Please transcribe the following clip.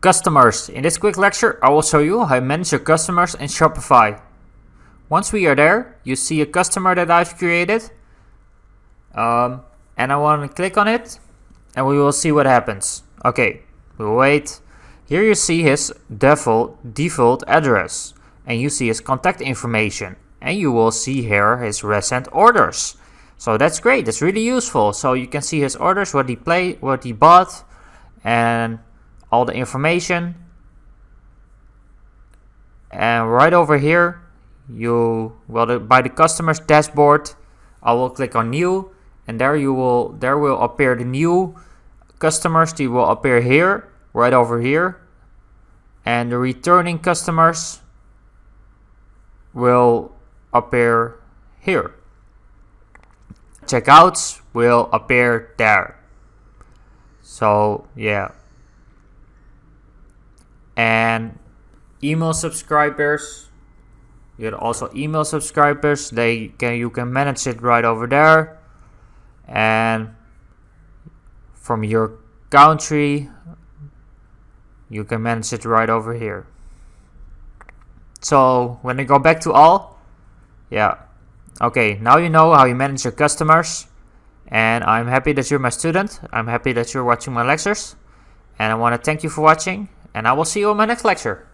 Customers. In this quick lecture, I will show you how to manage your customers in Shopify. Once we are there, you see a customer that I've created. And I want to click on it and we will see what happens. Okay, we'll wait. Here you see his default address and you see his contact information and you will see here his recent orders. So that's great, that's really useful. So you can see his orders, what he bought, and all the information. And right over here, by the customer's dashboard, I will click on new, and there will appear the new customers. They will appear here, right over here, and the returning customers will appear here. Checkouts will appear there. So yeah. And email subscribers, you got also email subscribers. You can manage it right over there. And from your country, you can manage it right over here. So when I go back to all, yeah. Okay, now you know how you manage your customers. And I'm happy that you're my student. I'm happy that you're watching my lectures. And I want to thank you for watching. And I will see you in my next lecture.